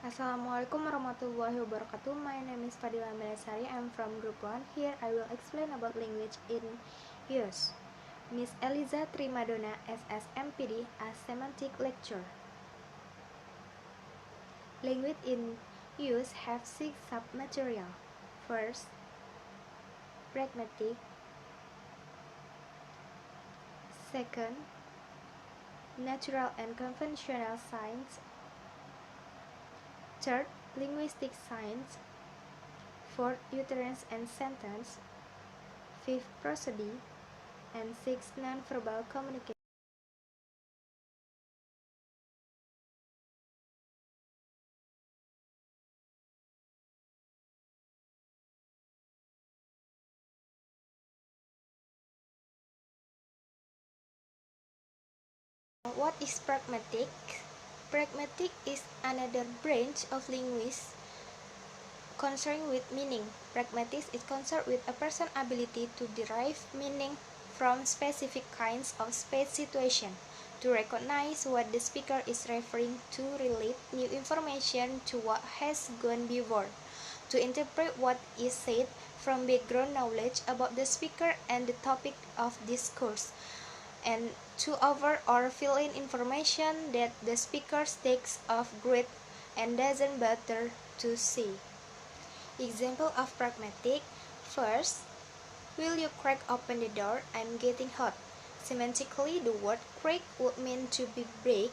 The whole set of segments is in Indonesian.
Assalamualaikum warahmatullahi wabarakatuh. My name is Fadila Melasari. I'm from Group 1. Here I will explain about language in use. Miss Eliza Trimadona, SSMPD, a semantic lecture. Language in use have 6 submaterial. First, pragmatic. Second, natural and conventional science. Third, linguistic science. Fourth, utterance and sentence. Fifth, prosody. And sixth, non-verbal communication. What is pragmatic? Pragmatic is another branch of linguistics concerned with meaning. Pragmatics is concerned with a person's ability to derive meaning from specific kinds of space situation, to recognize what the speaker is referring to, relate new information to what has gone before, to interpret what is said from background knowledge about the speaker and the topic of discourse, and to over or fill in information that the speaker takes of great and doesn't bother to say. Example of pragmatic. First, will you crack open the door? I'm getting hot. Semantically, the word crack would mean to be break,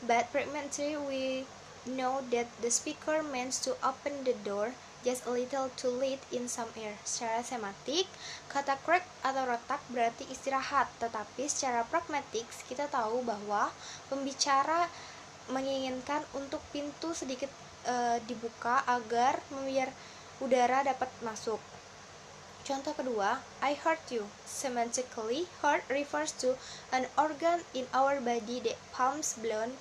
but pragmatically we know that the speaker means to open the door just a little to let in some air. Secara semantik, kata crack atau retak berarti istirahat, tetapi secara pragmatik kita tahu bahwa pembicara menginginkan untuk pintu sedikit dibuka agar biar udara dapat masuk. Contoh kedua, I hurt you. Semantically, heart refers to an organ in our body that pumps blood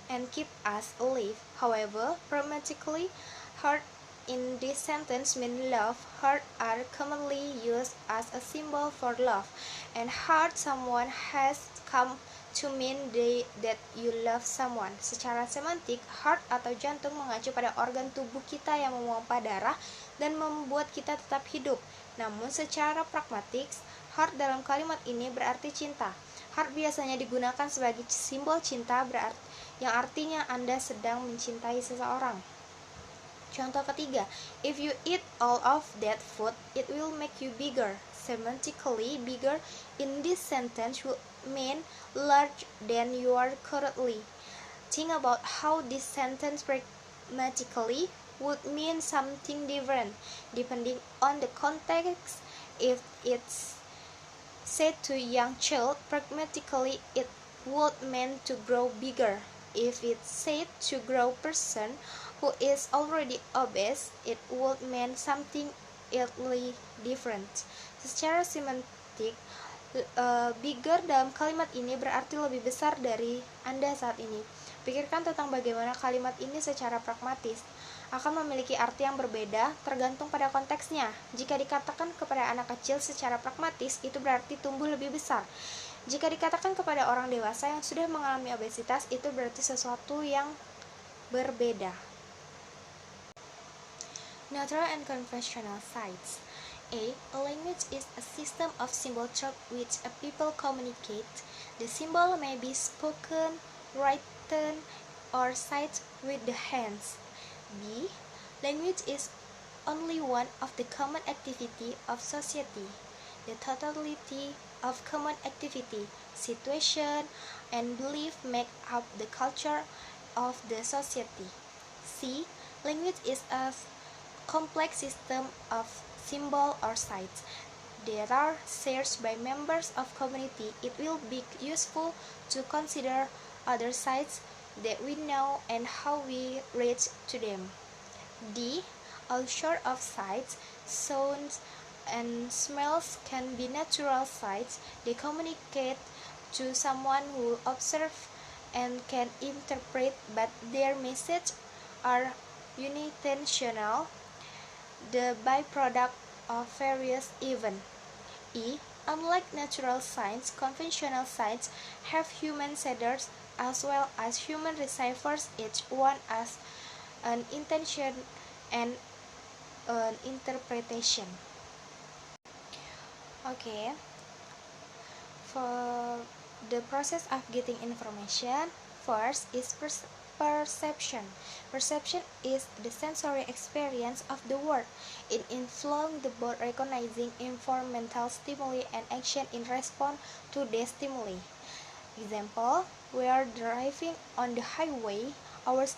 and keep us alive. However, pragmatically, heart in this sentence mean love. Heart are commonly used as a symbol for love, and heart someone has come to mean that you love someone. Secara semantik, heart atau jantung mengacu pada organ tubuh kita yang memompa darah dan membuat kita tetap hidup. Namun secara pragmatik, heart dalam kalimat ini berarti cinta. Heart biasanya digunakan sebagai simbol cinta yang artinya Anda sedang mencintai seseorang. Contoh ketiga, if you eat all of that food, it will make you bigger. Semantically, bigger in this sentence would mean larger than you are currently. Think about how this sentence pragmatically would mean something different depending on the context. If it's said to a young child, pragmatically it would mean to grow bigger. If it's said to grow person who is already obese, it would mean something entirely different. Secara semantik, bigger dalam kalimat ini berarti lebih besar dari Anda saat ini. Pikirkan tentang bagaimana kalimat ini secara pragmatis akan memiliki arti yang berbeda tergantung pada konteksnya. Jika dikatakan kepada anak kecil secara pragmatis, itu berarti tumbuh lebih besar. Jika dikatakan kepada orang dewasa yang sudah mengalami obesitas, itu berarti sesuatu yang berbeda. Natural and conventional sites. A language is a system of symbol through which a people communicate. The symbol may be spoken, written, or said with the hands. B. Language is only one of the common activity of society. The totality of common activity, situation, and belief make up the culture of the society. C. Language is a complex system of symbol or sites that are shared by members of community. It will be useful to consider other sites that we know and how we relate to them. D. All sort of sights, sounds, and smells can be natural sights. They communicate to someone who observes and can interpret, but their messages are unintentional, the byproduct of various events. E. Unlike natural signs, conventional signs have human shaders as well as human receivers. Each one has an intention and an interpretation. Okay, for the process of getting information, first is perception. Perception is the sensory experience of the world. It influences the both recognizing environmental stimuli and action in response to the stimuli. Example, we are driving on the highway, our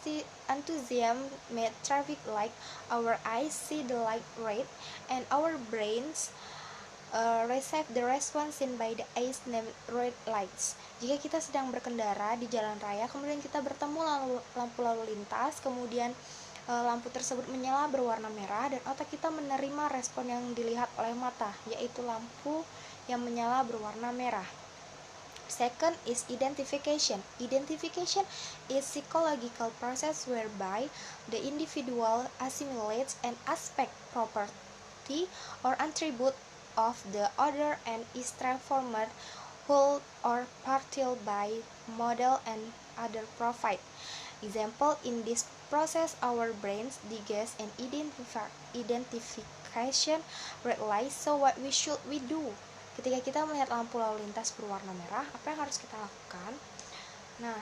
enthusiasm made traffic light, our eyes see the light red, and our brains receive the response seen by the eyes named red lights. Jika kita sedang berkendara di jalan raya, kemudian kita bertemu lampu lalu lintas, kemudian lampu tersebut menyala berwarna merah, dan otak kita menerima respon yang dilihat oleh mata, yaitu lampu yang menyala berwarna merah. Second is identification. Identification is psychological process whereby the individual assimilates an aspect, property, or attribute of the other and is transformed whole or partial by model and other provide. Example, in this process our brains digest and identification red light, so what should we do? Ketika kita melihat lampu lalu lintas berwarna merah, apa yang harus kita lakukan? Nah,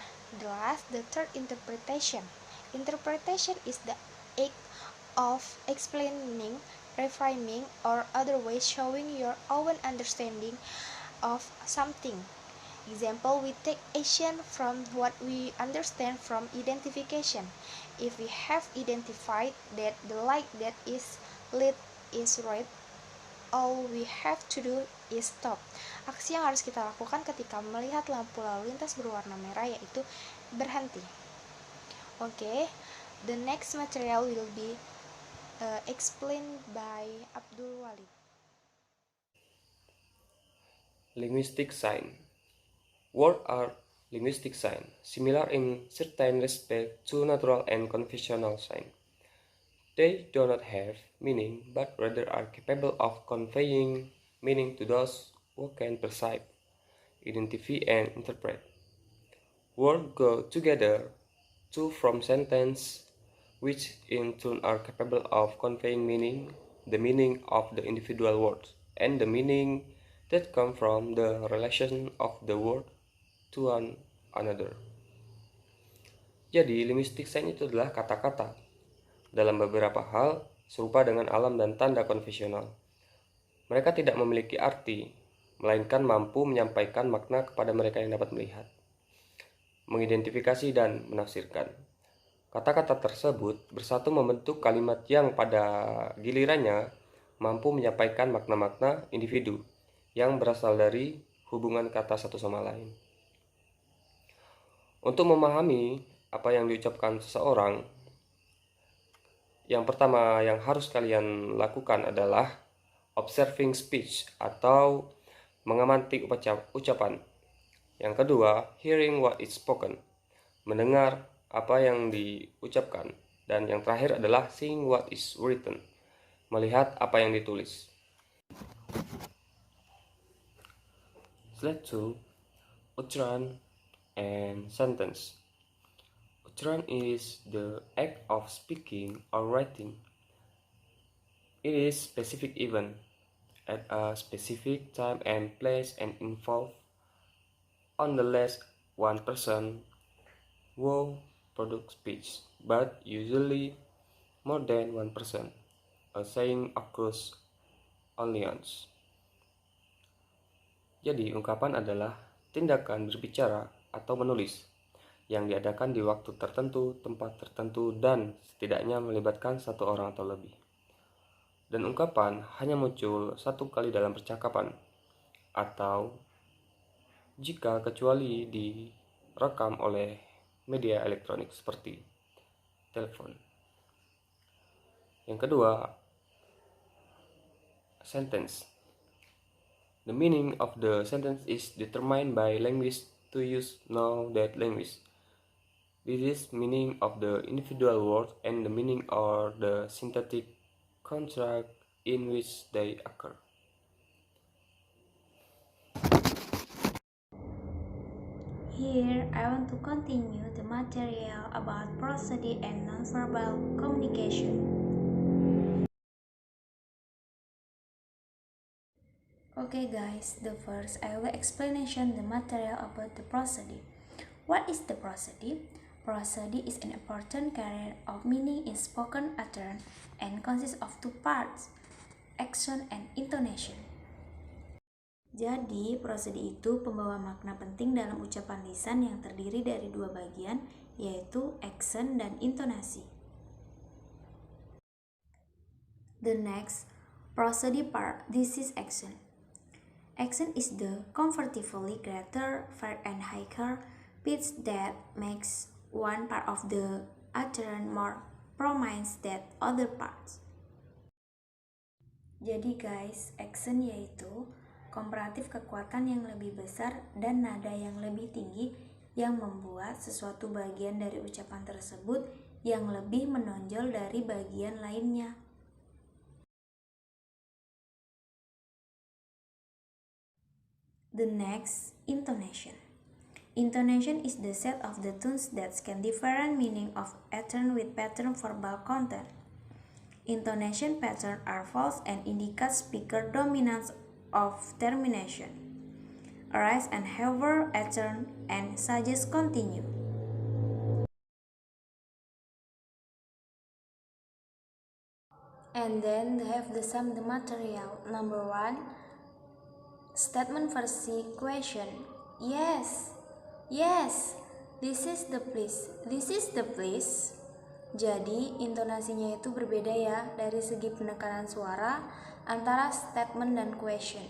the third interpretation. Interpretation is the act of explaining, reframing, or otherwise showing your own understanding of something. Example, we take action from what we understand from identification. If we have identified that the light that is lit is red, all we have to do is stop. Aksi yang harus kita lakukan ketika melihat lampu lalu lintas berwarna merah yaitu berhenti. Okay, the next material will be explained by Abdul Walid. Linguistic sign. Words are linguistic signs, similar in certain respect to natural and conventional signs. They do not have meaning, but rather are capable of conveying meaning to those who can perceive, identify, and interpret. Words go together to form sentences, which in turn are capable of conveying meaning, the meaning of the individual words, and the meaning that come from the relation of the word to one another. Jadi, linguistic sign itu adalah kata-kata dalam beberapa hal serupa dengan alam dan tanda konvensional. Mereka tidak memiliki arti, melainkan mampu menyampaikan makna kepada mereka yang dapat melihat, mengidentifikasi, dan menafsirkan. Kata-kata tersebut bersatu membentuk kalimat yang pada gilirannya mampu menyampaikan makna-makna individu yang berasal dari hubungan kata satu sama lain. Untuk memahami apa yang diucapkan seseorang, yang pertama yang harus kalian lakukan adalah observing speech atau mengamati ucapan. Yang kedua, hearing what is spoken, mendengar apa yang diucapkan. Dan yang terakhir adalah seeing what is written, melihat apa yang ditulis. Slide 2, Ucharan and sentence. Ucharan is the act of speaking or writing. It is specific event at a specific time and place and involve on the less one person who produce speech, but usually more than one person. A saying occurs only once. Jadi, ungkapan adalah tindakan berbicara atau menulis yang diadakan di waktu tertentu, tempat tertentu, dan setidaknya melibatkan satu orang atau lebih. Dan ungkapan hanya muncul satu kali dalam percakapan, atau jika kecuali direkam oleh media elektronik seperti telepon. Yang kedua, sentence. The meaning of the sentence is determined by language to use know that language. This is meaning of the individual word and the meaning or the synthetic construct in which they occur. Here, I want to continue the material about prosody and nonverbal communication. Okay guys, the first I will explanation the material about the prosody. What is the prosody? Prosody is an important carrier of meaning in spoken utterance and consists of two parts, action and intonation. Jadi, prosody itu pembawa makna penting dalam ucapan lisan yang terdiri dari dua bagian, yaitu action dan intonasi. The next, prosody part, this is action. Action is the comparatively greater, fair and higher pitch that makes one part of the utterance more prominent than other parts. Jadi guys, action yaitu komparatif kekuatan yang lebih besar dan nada yang lebih tinggi yang membuat sesuatu bagian dari ucapan tersebut yang lebih menonjol dari bagian lainnya. The next, intonation. Intonation is the set of the tones that can different meaning of pattern with pattern verbal content. Intonation patterns are false and indicate speaker dominance of termination, arise and hover, pattern, and suggest continue. And then they have the sum the material. Number 1, statement versi question. Yes, yes, this is the place. This is the place. Jadi intonasinya itu berbeda ya dari segi penekanan suara antara statement dan question.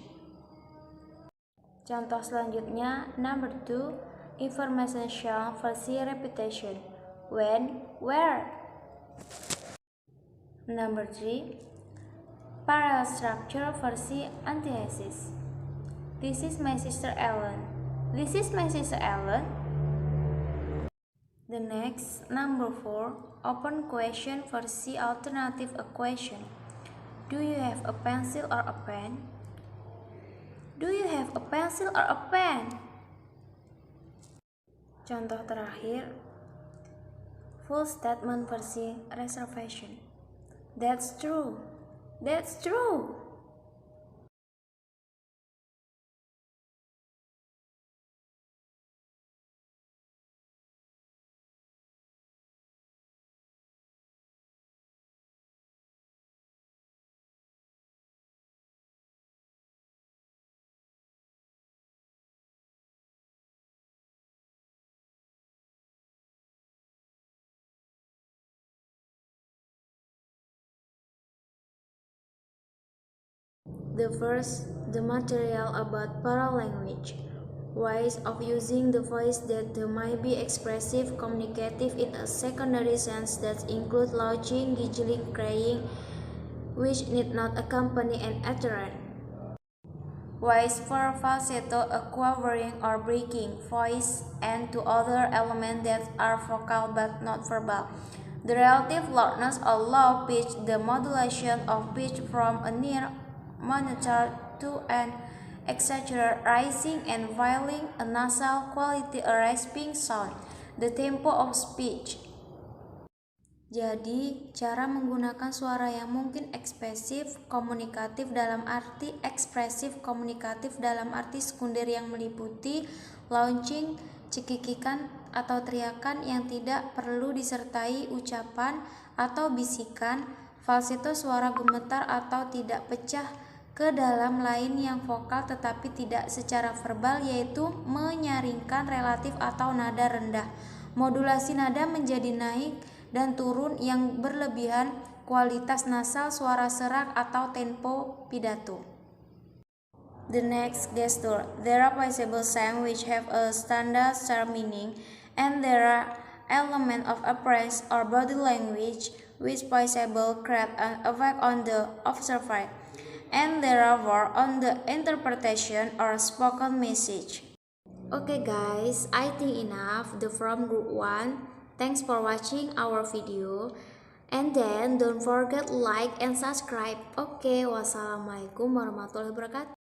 Contoh selanjutnya, number 2, information versi repetition. When, where. Number 3, parallel structure versi antithesis. This is my sister Ellen. This is my sister Ellen. The next, number 4, open question versi alternative equation. Do you have a pencil or a pen? Do you have a pencil or a pen? Contoh terakhir, full statement versi reservation. That's true. That's true. The first, the material about paralanguage, ways of using the voice that might be expressive, communicative in a secondary sense that include launching, giggling, crying, which need not accompany an utterance. Ways for falsetto, a quavering or breaking voice, and to other elements that are vocal but not verbal. The relative loudness or low pitch, the modulation of pitch from a near monotone to an exaggerated rising and falling, a nasal quality, a rasping sound. The tempo of speech. Jadi, cara menggunakan suara yang mungkin ekspresif, komunikatif dalam arti ekspresif, komunikatif dalam arti sekunder yang meliputi launching, cekikikan atau teriakan yang tidak perlu disertai ucapan atau bisikan, falsetto suara gemetar atau tidak pecah ke dalam lain yang vokal tetapi tidak secara verbal, yaitu menyaringkan relatif atau nada rendah, modulasi nada menjadi naik dan turun yang berlebihan, kualitas nasal, suara serak atau tempo pidato. The next, gesture. There are possible signs which have a standard sharp meaning, and there are elements of appearance or body language which possible create an effect on the observer, and there are more on the interpretation or spoken message. Okay guys, I think enough from group 1. Thanks for watching our video, and then don't forget like and subscribe. Okay, wassalamualaikum warahmatullahi wabarakatuh.